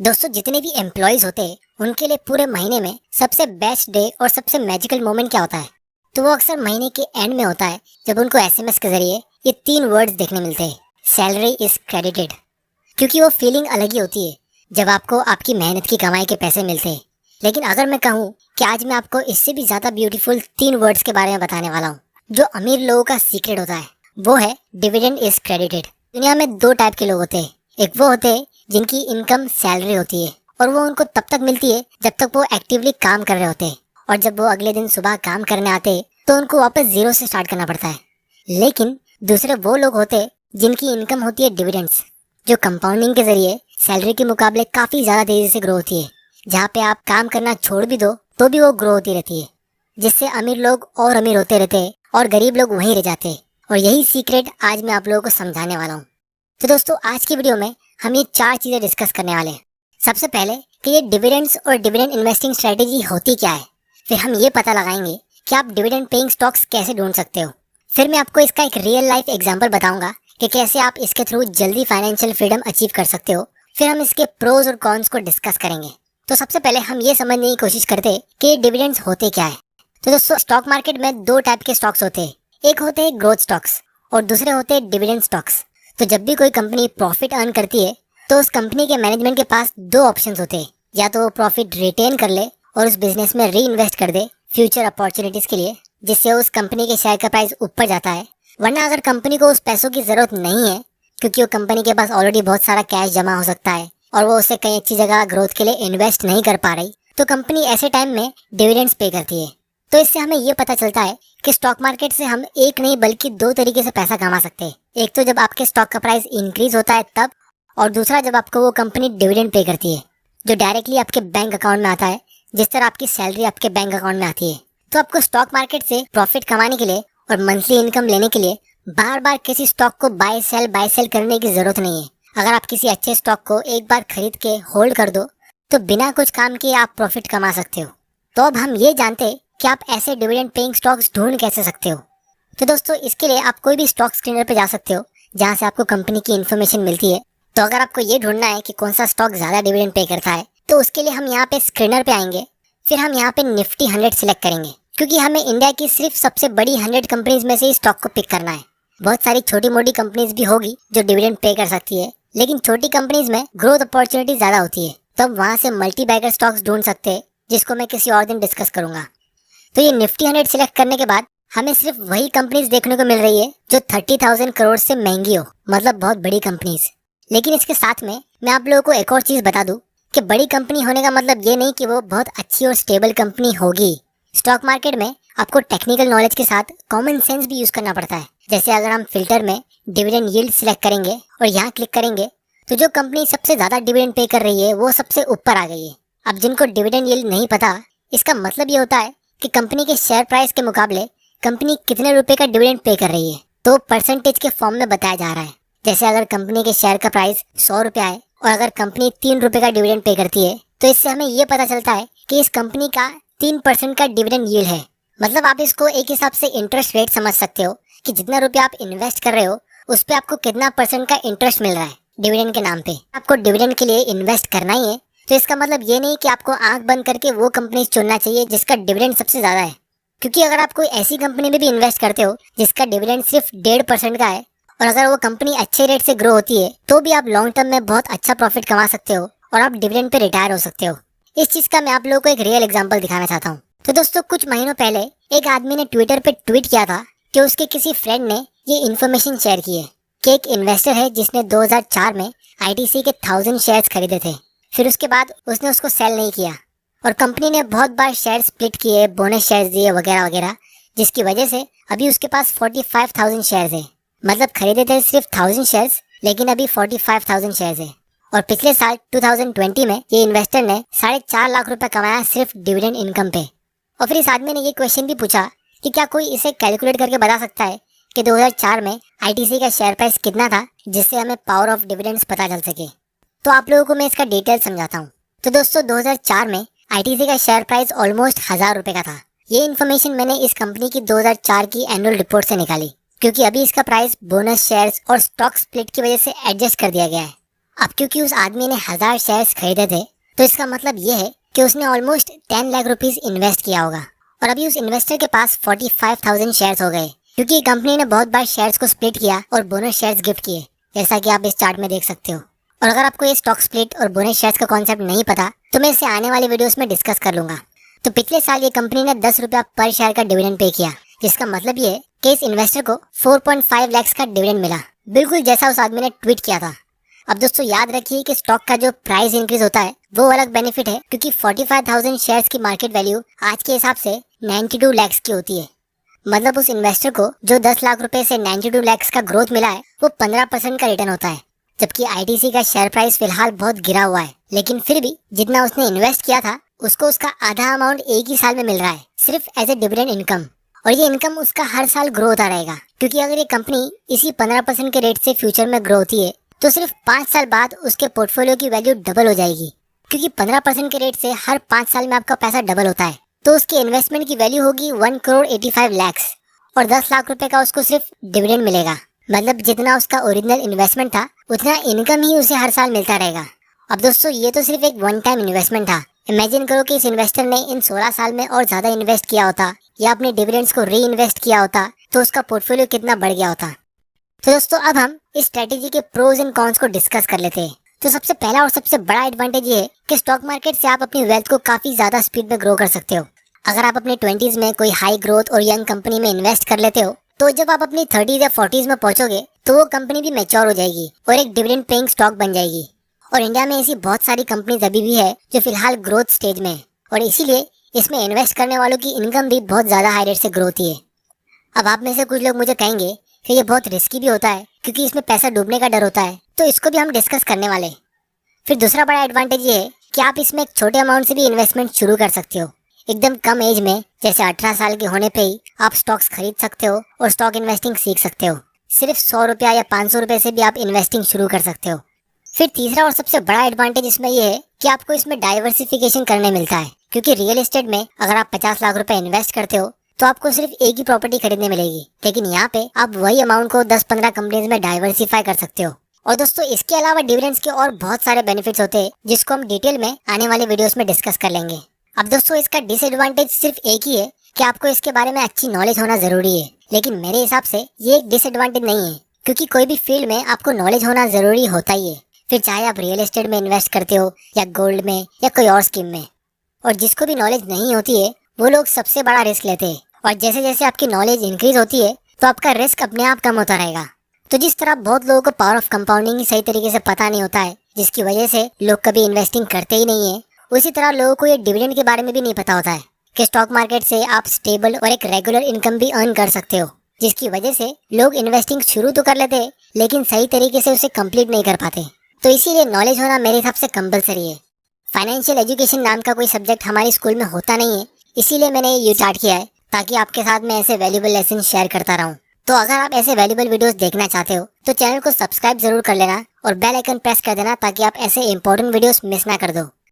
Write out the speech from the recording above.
दोस्तों, जितने भी एम्प्लॉयज होते हैं उनके लिए पूरे महीने में सबसे बेस्ट डे और सबसे मैजिकल मोमेंट क्या होता है? तो वो अक्सर महीने के एंड में होता है, जब उनको एसएमएस के जरिए ये 3 वर्ड्स देखने मिलते हैं, सैलरी इज क्रेडिटेड। क्योंकि वो फीलिंग अलग ही होती है जब आपको आपकी मेहनत की कमाई के पैसे मिलते हैं। लेकिन अगर मैं कहूँ कि आज मैं आपको इससे भी ज्यादा ब्यूटीफुल 3 वर्ड्स के बारे में बताने वाला हूँ जो अमीर लोगों का सीक्रेट होता है, वो है डिविडेंड इज क्रेडिटेड। दुनिया में 2 टाइप के लोग होते हैं। एक वो होते हैं जिनकी इनकम सैलरी होती है और वो उनको तब तक मिलती है जब तक वो एक्टिवली काम कर रहे होते हैं, और जब वो अगले दिन सुबह काम करने आते हैं तो उनको वापस जीरो से स्टार्ट करना पड़ता है। लेकिन दूसरे वो लोग होते हैं जिनकी इनकम होती है डिविडेंड्स, जो कंपाउंडिंग के जरिए सैलरी के मुकाबले काफी ज्यादा तेजी से ग्रो होती है। जहाँ पे आप काम करना छोड़ भी दो तो भी वो ग्रो होती रहती है, जिससे अमीर लोग और अमीर होते रहते हैं और गरीब लोग वहीं रह जाते हैं। और यही सीक्रेट आज मैं आप लोगों को समझाने वाला हूँ। तो दोस्तों, आज की वीडियो में हम ये 4 चीजें डिस्कस करने वाले हैं। सबसे पहले कि ये डिविडेंड्स और डिविडेंड इन्वेस्टिंग स्ट्रेटेजी होती क्या है। फिर हम ये पता लगाएंगे कि आप डिविडेंड पेइंग स्टॉक्स कैसे ढूंढ सकते हो। फिर मैं आपको इसका एक रियल लाइफ एग्जांपल बताऊंगा कि कैसे आप इसके थ्रू जल्दी फाइनेंशियल फ्रीडम अचीव कर सकते हो। फिर हम इसके प्रोज और कॉन्स को डिस्कस करेंगे। तो सबसे पहले हम ये समझने की कोशिश करते हैं कि डिविडेंड्स होते क्या है। तो दोस्तों, स्टॉक मार्केट में 2 टाइप के स्टॉक्स होते हैं। एक होते हैं ग्रोथ स्टॉक्स और दूसरे होते हैं डिविडेंड स्टॉक्स। तो जब भी कोई कंपनी प्रॉफिट अर्न करती है तो उस कंपनी के मैनेजमेंट के पास 2 ऑप्शंस होते हैं। या तो वो प्रॉफिट रिटेन कर ले और उस बिजनेस में री इन्वेस्ट कर दे फ्यूचर अपॉर्चुनिटीज के लिए, जिससे उस कंपनी के शेयर का प्राइस ऊपर जाता है। वरना अगर कंपनी को उस पैसों की जरूरत नहीं है, क्योंकि वो कंपनी के पास ऑलरेडी बहुत सारा कैश जमा हो सकता है और वो उसे कहीं अच्छी जगह ग्रोथ के लिए इन्वेस्ट नहीं कर पा रही, तो कंपनी ऐसे टाइम में डिविडेंड्स पे करती है। तो इससे हमें ये पता चलता है कि स्टॉक मार्केट से हम एक नहीं बल्कि 2 तरीके से पैसा कमा सकते हैं। एक तो जब आपके स्टॉक का प्राइस इंक्रीज होता है तब, और दूसरा जब आपको वो कंपनी डिविडेंड पे करती है, जो डायरेक्टली आपके बैंक अकाउंट में आता है, जिस तरह आपकी सैलरी आपके बैंक अकाउंट में आती है। तो आपको स्टॉक मार्केट से प्रॉफिट कमाने के लिए और मंथली इनकम लेने के लिए बार बार किसी स्टॉक को बाय सेल करने की जरूरत नहीं है। अगर आप किसी अच्छे स्टॉक को एक बार खरीद के होल्ड कर दो तो बिना कुछ काम किए आप प्रॉफिट कमा सकते हो। तो अब हम ये जानते हैं कि आप ऐसे डिविडेंड पेइंग स्टॉक्स ढूंढ कैसे सकते हो। तो दोस्तों, इसके लिए आप कोई भी स्टॉक स्क्रीनर पे जा सकते हो जहाँ से आपको कंपनी की इन्फॉर्मेशन मिलती है। तो अगर आपको ये ढूंढना है कि कौन सा स्टॉक ज्यादा डिविडेंड पे करता है, तो उसके लिए हम यहाँ पे स्क्रीनर पे आएंगे। फिर हम यहाँ पे निफ्टी 100 सिलेक्ट करेंगे, क्योंकि हमें इंडिया की सिर्फ सबसे बड़ी 100 कंपनीज में से ही स्टॉक को पिक करना है। बहुत सारी छोटी मोटी कंपनीज भी होगी जो डिविडेंड पे कर सकती है, लेकिन छोटी कंपनीज में ग्रोथ अपॉर्चुनिटी ज्यादा होती है। तो हम वहाँ से मल्टी बैगर स्टॉक्स ढूंढ सकते हैं, जिसको मैं किसी और दिन डिस्कस करूंगा। तो ये निफ्टी 100 सिलेक्ट करने के बाद हमें सिर्फ वही कंपनीज देखने को मिल रही है जो 30,000 करोड़ से महंगी हो, मतलब बहुत बड़ी कंपनीज। लेकिन इसके साथ में मैं आप लोगों को एक और चीज बता दूं कि बड़ी कंपनी होने का मतलब ये नहीं कि वो बहुत अच्छी और स्टेबल कंपनी होगी। स्टॉक मार्केट में आपको टेक्निकल नॉलेज के साथ कॉमन सेंस भी यूज करना पड़ता है। जैसे अगर हम फिल्टर में डिविडेंड यील्ड सिलेक्ट करेंगे और यहाँ क्लिक करेंगे तो जो कंपनी सबसे ज्यादा डिविडेंड पे कर रही है वो सबसे ऊपर आ गई है। अब जिनको डिविडेंड यील्ड नहीं पता, इसका मतलब ये होता है कि कंपनी के शेयर प्राइस के मुकाबले कंपनी कितने रुपए का डिविडेंड पे कर रही है, तो परसेंटेज के फॉर्म में बताया जा रहा है। जैसे अगर कंपनी के शेयर का प्राइस 100 रुपया है और अगर कंपनी 3 रुपए का डिविडेंड पे करती है, तो इससे हमें ये पता चलता है कि इस कंपनी का 3% का डिविडेंड यील्ड है। मतलब आप इसको एक हिसाब से इंटरेस्ट रेट समझ सकते हो कि जितना रुपया आप इन्वेस्ट कर रहे हो उस पे आपको कितना % का इंटरेस्ट मिल रहा है डिविडेंड के नाम पे। आपको डिविडेंड के लिए इन्वेस्ट करना ही है, तो इसका मतलब ये नहीं कि आपको आंख बंद करके वो कंपनी चुनना चाहिए जिसका डिविडेंड सबसे ज्यादा है। क्योंकि अगर आप कोई ऐसी कंपनी में भी इन्वेस्ट करते हो जिसका डिविडेंड सिर्फ 1.5% का है और अगर वो कंपनी अच्छे रेट से ग्रो होती है, तो भी आप लॉन्ग टर्म में बहुत अच्छा प्रॉफिट कमा सकते हो और आप डिविडेंड पे रिटायर हो सकते हो। इस चीज का मैं आप लोगों को एक रियल एग्जांपल दिखाना चाहता हूँ। तो दोस्तों, कुछ महीनों पहले एक आदमी ने ट्विटर पे ट्वीट किया था कि उसके किसी फ्रेंड ने ये इन्फॉर्मेशन शेयर की है कि एक इन्वेस्टर है जिसने 2004 में आईटीसी के 1000 शेयर्स खरीदे थे। फिर उसके बाद उसने उसको सेल नहीं किया और कंपनी ने बहुत बार शेयर स्प्लिट किए, बोनस शेयर्स दिए वगैरह वगैरह, जिसकी वजह से अभी उसके पास 45,000 शेयर्स है। मतलब खरीदे थे सिर्फ 1000 शेयर्स, लेकिन अभी 45,000 शेयर्स है। और पिछले साल 2020 में ये इन्वेस्टर ने 4.5 लाख रुपए कमाया सिर्फ डिविडेंड इनकम पे। और फिर इस आदमी ने ये क्वेश्चन भी पूछा कि क्या कोई इसे कैलकुलेट करके बता सकता है कि 2004 में आईटीसी का शेयर प्राइस कितना था, जिससे हमें पावर ऑफ डिविडेंड्स पता चल सके। तो आप लोगों को मैं इसका डिटेल समझाता हूँ। तो दोस्तों, 2004 में आईटीसी का शेयर प्राइस ऑलमोस्ट 1000 रुपए का था। ये इन्फॉर्मेशन मैंने इस कंपनी की 2004 की एनुअल रिपोर्ट से निकाली, क्योंकि अभी इसका प्राइस बोनस शेयर्स और स्टॉक स्प्लिट की वजह से एडजस्ट कर दिया गया है। अब क्योंकि उस आदमी ने 1000 शेयर्स खरीदे थे, तो इसका मतलब ये है कि उसने ऑलमोस्ट 10 लाख रुपीस इन्वेस्ट किया होगा। और अभी उस इन्वेस्टर के पास 45,000 शेयर्स हो गए, क्योंकि कंपनी ने बहुत बार शेयर्स को स्प्लिट किया और बोनस शेयर्स गिफ्ट किए, जैसा कि आप इस चार्ट में देख सकते हो। और अगर आपको ये स्टॉक स्प्लिट और बोनस शेयर्स का कॉन्सेप्ट नहीं पता, तो मैं इसे आने वाले वीडियोस में डिस्कस कर लूंगा। तो पिछले साल ये कंपनी ने 10 रुपया पर शेयर का डिविडेंड पे किया, जिसका मतलब ये है कि इस इन्वेस्टर को 4.5 लाख का डिविडेंड मिला, बिल्कुल जैसा उस आदमी ने ट्वीट किया था। अब दोस्तों याद रखिए कि स्टॉक का जो प्राइस इंक्रीज होता है वो अलग बेनिफिट है, क्योंकि 45,000 शेयर्स की मार्केट वैल्यू आज के हिसाब से 92 लाख की होती है। मतलब उस इन्वेस्टर को जो 10 लाख रुपए से 92 लाख का ग्रोथ मिला है, वो 15% का रिटर्न होता है। जबकि आईटीसी का शेयर प्राइस फिलहाल बहुत गिरा हुआ है, लेकिन फिर भी जितना उसने इन्वेस्ट किया था उसको उसका आधा अमाउंट एक ही साल में मिल रहा है, सिर्फ एज ए डिविडेंड इनकम। और ये इनकम उसका हर साल ग्रो होता रहेगा, क्योंकि अगर ये कंपनी इसी 15% के रेट से फ्यूचर में ग्रो होती है, तो सिर्फ 5 साल बाद उसके पोर्टफोलियो की वैल्यू डबल हो जाएगी। क्योंकि 15% के रेट से हर 5 साल में आपका पैसा डबल होता है, तो उसके इन्वेस्टमेंट की वैल्यू होगी 1 करोड़ 85 लाख, और 10 लाख रुपए का उसको सिर्फ डिविडेंड मिलेगा। मतलब जितना उसका ओरिजिनल इन्वेस्टमेंट था, उतना इनकम ही उसे हर साल मिलता रहेगा। अब दोस्तों ये तो सिर्फ एक वन टाइम इन्वेस्टमेंट था। इमेजिन करो कि इस इन्वेस्टर ने इन 16 साल में और ज्यादा इन्वेस्ट किया होता, या अपने डिविडेंड्स को री इन्वेस्ट किया होता, तो उसका पोर्टफोलियो कितना बढ़ गया होता। तो दोस्तों अब हम इस स्ट्रेटेजी के प्रोज एंड कॉन्स को डिस्कस कर लेते हैं। तो सबसे पहला और सबसे बड़ा एडवांटेज ये है कि स्टॉक मार्केट से आप अपनी वेल्थ को काफी ज्यादा स्पीड में ग्रो कर सकते हो। अगर आप अपने 20s में कोई हाई ग्रोथ और यंग कंपनी में इन्वेस्ट कर लेते हो, तो जब आप अपनी 30s या 40s में पहुंचोगे, तो वो कंपनी भी मैच्योर हो जाएगी और एक डिविडेंड पेइंग स्टॉक बन जाएगी। और इंडिया में ऐसी बहुत सारी कंपनीज अभी भी है जो फिलहाल ग्रोथ स्टेज में है, और इसीलिए इसमें इन्वेस्ट करने वालों की इनकम भी बहुत ज्यादा हाई रेट से ग्रो होती है। अब आप में से कुछ लोग मुझे कहेंगे कि ये बहुत रिस्की भी होता है, क्योंकि इसमें पैसा डूबने का डर होता है, तो इसको भी हम डिस्कस करने वाले। फिर दूसरा बड़ा एडवांटेज ये है कि आप इसमें एक छोटे अमाउंट से भी इन्वेस्टमेंट शुरू कर सकते हो। एकदम कम एज में, जैसे 18 साल के होने पे ही आप स्टॉक्स खरीद सकते हो और स्टॉक इन्वेस्टिंग सीख सकते हो। सिर्फ 100 रुपया या 500 रुपए से भी आप इन्वेस्टिंग शुरू कर सकते हो। फिर तीसरा और सबसे बड़ा एडवांटेज इसमें यह है कि आपको इसमें डाइवर्सिफिकेशन करने मिलता है, क्योंकि रियल एस्टेट में अगर आप 50 लाख रुपए इन्वेस्ट करते हो, तो आपको सिर्फ एक ही प्रॉपर्टी खरीदने मिलेगी, लेकिन यहाँ पे आप वही अमाउंट को 10-15 कंपनीज में डाइवर्सिफाई कर सकते हो। और दोस्तों इसके अलावा डिविडेंड्स के और बहुत सारे बेनिफिट्स होते हैं, जिसको हम डिटेल में आने वाले वीडियोस में डिस्कस कर लेंगे। अब दोस्तों इसका डिसएडवांटेज सिर्फ एक ही है कि आपको इसके बारे में अच्छी नॉलेज होना जरूरी है, लेकिन मेरे हिसाब से ये एक डिसएडवांटेज नहीं है, क्योंकि कोई भी फील्ड में आपको नॉलेज होना जरूरी होता ही है। फिर चाहे आप रियल एस्टेट में इन्वेस्ट करते हो, या गोल्ड में, या कोई और स्कीम में। और जिसको भी नॉलेज नहीं होती है, वो लोग सबसे बड़ा रिस्क लेते हैं, और जैसे जैसे आपकी नॉलेज इंक्रीज होती है, तो आपका रिस्क अपने आप कम होता रहेगा। तो जिस तरह बहुत लोगों को पावर ऑफ कंपाउंडिंग ही सही तरीके से पता नहीं होता है, जिसकी वजह से लोग कभी इन्वेस्टिंग करते ही नहीं है, उसी तरह लोगों को ये डिविडेंड के बारे में भी नहीं पता होता है कि स्टॉक मार्केट से आप स्टेबल और एक रेगुलर इनकम भी अर्न कर सकते हो, जिसकी वजह से लोग इन्वेस्टिंग शुरू तो कर लेते हैं, लेकिन सही तरीके से उसे कंप्लीट नहीं कर पाते। तो इसीलिए नॉलेज होना मेरे हिसाब से कंपलसरी है। फाइनेंशियल एजुकेशन नाम का कोई सब्जेक्ट हमारे स्कूल में होता नहीं है, इसीलिए मैंने ये स्टार्ट किया है, ताकि आपके साथ मैं ऐसे वैल्यूएबल लेसन शेयर करता रहूं। तो अगर आप ऐसे वैल्यूएबल वीडियोस देखना चाहते हो, तो चैनल को सब्सक्राइब जरूर कर लेना और बेल आइकन प्रेस कर देना, ताकि आप ऐसे इंपॉर्टेंट वीडियोस मिस ना कर दो।